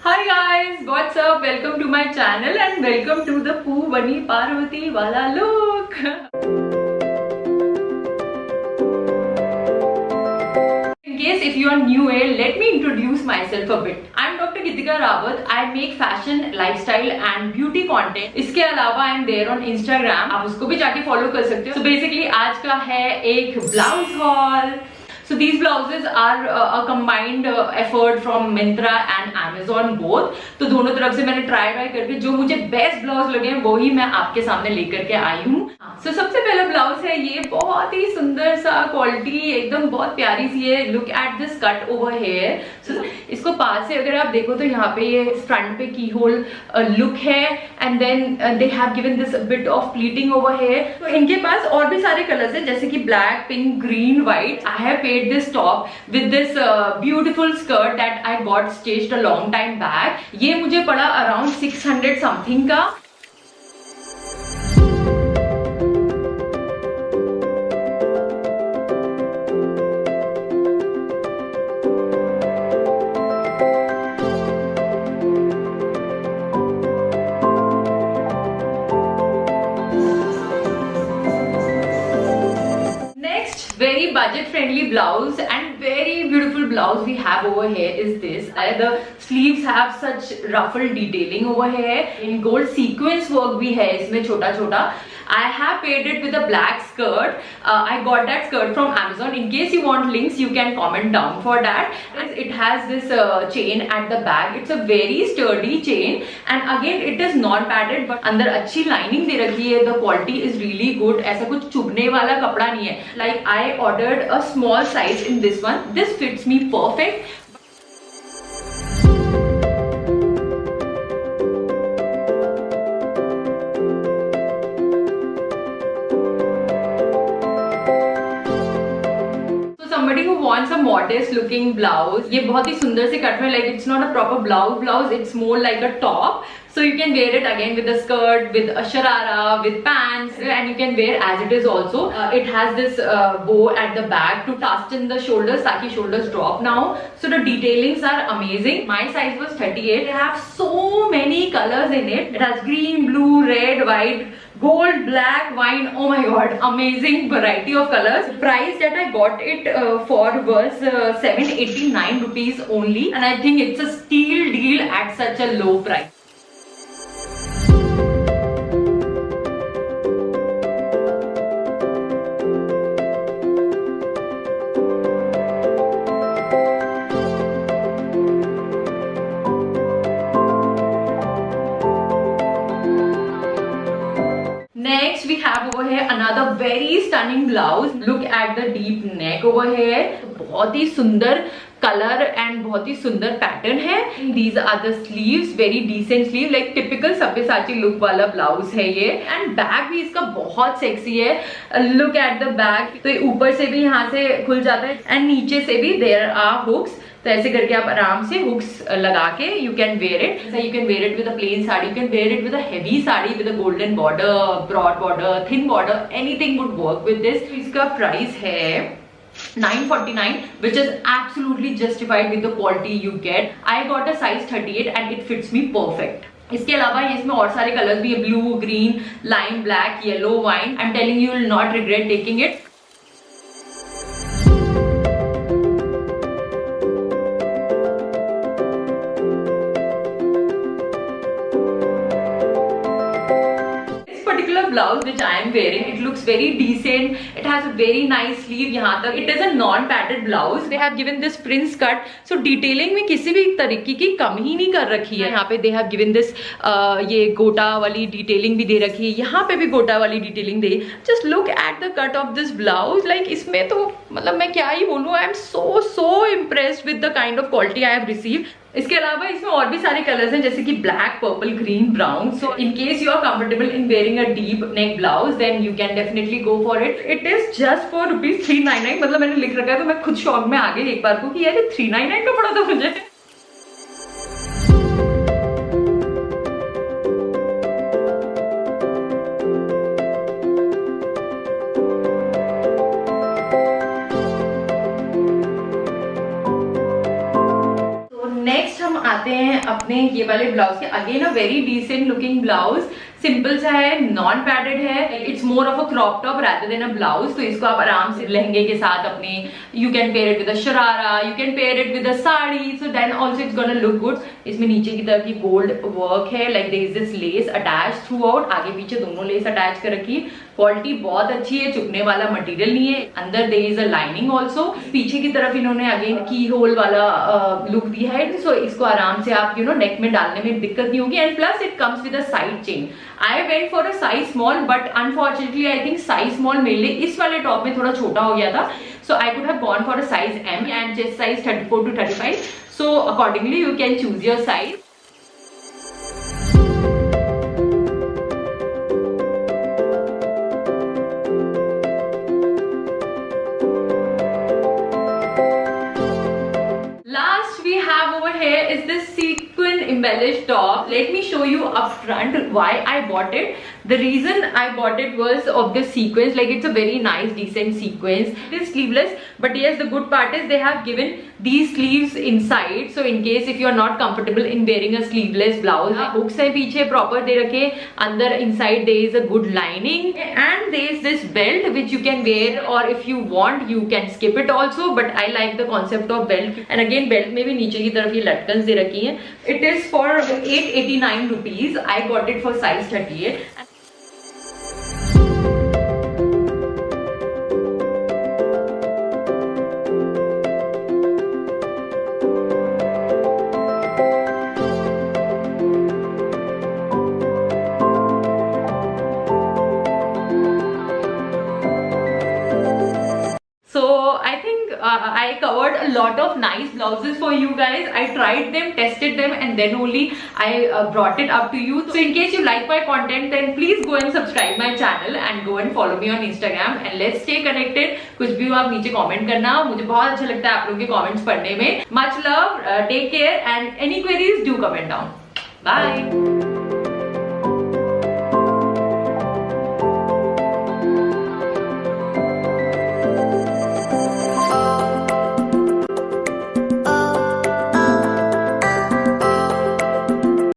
Hi guys, what's up? Welcome to my channel and welcome to the Poo Bani Parvati wala look. In case if you are new here, let me introduce myself a bit. I'm Dr. Gitika Rawat. I make fashion, lifestyle and beauty content. इसके अलावा I'm there on Instagram. आप उसको भी जाके follow कर सकते हो. So basically आज का है एक blouse haul. So these blouses are a combined effort from Myntra and Amazon both. तो दोनों तरफ से मैंने ट्राई करके जो मुझे बेस्ट ब्लाउज लगे वो ही मैं आपके सामने लेकर के आई हूँ. So सबसे पहला ब्लाउज है ये, बहुत ही सुंदर सा क्वालिटी, एकदम बहुत प्यारी सी है. Look at this cut over here. So इसको पास से अगर आप देखो तो यहाँ पे ये फ्रंट पे की होल लुक है and then they have given this bit of pleating over here. तो इनके पास और भी सारे कलर्स है जैसे कि black, pink, green, white. I have paid this top with this beautiful skirt that I got stitched a long time back. ये मुझे पड़ा around 600 something का. Very budget friendly blouse and very beautiful blouse we have over here is this. The sleeves have such ruffled detailing over here. In gold sequence work भी है इसमें छोटा छोटा. I have paired it with a black skirt. I got that skirt from Amazon. In case you want links, you can comment down for that. It has this chain at the back. It's a very sturdy chain, and again it is not padded, but अंदर अच्छी lining दे रखी है. The quality is really good. ऐसा कुछ चुभने वाला कपड़ा नहीं है. Like I ordered a small size in this one. This fits me perfect. Somebody who wants a modest looking blouse, ये बहुत ही सुंदर से कट में, like it's not a proper blouse, it's more like a top. So you can wear it again with a skirt, with a sharara, with pants, and you can wear as it is also. It has this bow at the back to fasten the shoulders ताकि shoulders drop now. So the detailings are amazing. My size was 38. They have so many colors in it. It has green, blue, red, white, gold, black, wine. Oh my god, amazing variety of colors. Price that I got it for was 789 rupees only, and I think it's a steal deal at such a low price. Next we have over here another very stunning blouse. Look at the deep neck over here. बहुत ही सुंदर colour and बहुत ही सुंदर pattern है. These are the sleeves, very decent sleeve, like typical Sabyasachi look वाला blouse है ये. And back भी इसका बहुत सेक्सी है. Look at the back. तो ऊपर से भी यहाँ से खुल जाता है एंड नीचे से भी there are hooks. तो ऐसे करके आप आराम से हुक्स लगा के you can wear it. You can wear it with a plain sari, you can wear it with a heavy sari with a golden border, broad border, thin border, anything would work with this. इसका price है 949, which is absolutely justified with the quality you get. I got a size 38 and it fits me perfect. इसके अलावा इसमें और सारे colours भी है, blue, green, lime black, yellow, wine. I am telling you will not regret taking it. Blouse which I am wearing, it looks very decent. It has a very nice sleeve यहाँ तक. It is a non-padded blouse. They have given this prince cut, so detailing में किसी भी तरीके की कमी ही नहीं कर रखी है. यहाँ पे they have given this ये गोटा वाली detailing भी दे रखी है. यहाँ पे भी गोटा वाली detailing they. Just look at the cut of this blouse. Like इसमें तो मतलब मैं क्या ही बोलूँ. I am so impressed with the kind of quality I have received. इसके अलावा इसमें और भी सारे कलर्स हैं जैसे कि black, purple, green, brown. So in case you are comfortable in wearing a deep neck blouse then you can definitely go for it. It is just for ₹399. मतलब मैंने लिख रखा है तो मैं खुद शॉक में आ गई एक बार को कि यार 399 का पड़ा था मुझे. आते हैं हैं अपने ये वाले ब्लाउज के। Again a very decent looking blouse, simple सा है, नॉन पैडेड है, it's more of a crop top rather than a blouse. तो इसको आप आराम से लहंगे के साथ अपने, you can pair it with a sharara, you can pair it with a sari, so then also it's gonna look good. इसमें नीचे की तरफ की गोल्ड वर्क है, like there is this lace attach through out, आगे पीछे दोनों लेस अटैच कर रखी है। क्वालिटी बहुत अच्छी है, चुभने वाला मटेरियल नहीं है। अंदर there is a lining also. पीछे की तरफ इन्होंने अगेन की होल वाला लुक दिया है, सो इसको आराम से आप नेक में डालने में दिक्कत नहीं होगी। And plus it comes with a side chain. I went for a size small, but unfortunately I think size small मेरे लिए इस वाले टॉप में थोड़ा छोटा हो गया था, so I could have gone for a size M and just size 34 to 35, so accordingly you can choose your size. Here is this sequin embellished top. Let me show you up front why I bought it. The reason I bought it was of the sequins, like it's a very nice decent sequence. It is sleeveless, but yes, the good part is they have given these sleeves inside, so in case if you are not comfortable in wearing a sleeveless blouse, hooks है पीछे proper दे रखे, अंदर inside there is a good lining, and there is this belt which you can wear, or if you want you can skip it also, but I like the concept of belt. And again belt में भी नीचे की तरफ ये लटकन दे रखी है। It is for 889 rupees. I got it for size 38. I covered a lot of nice blouses for you guys. I tried them, tested them, and then only I brought it up to you. So in case you like my content, then please go and subscribe my channel and go and follow me on Instagram, and let's stay connected. कुछ भी हो आप नीचे comment करना, मुझे बहुत अच्छा लगता है आप लोगों के comments पढ़ने में। Much love, take care, and any queries do comment down. Bye.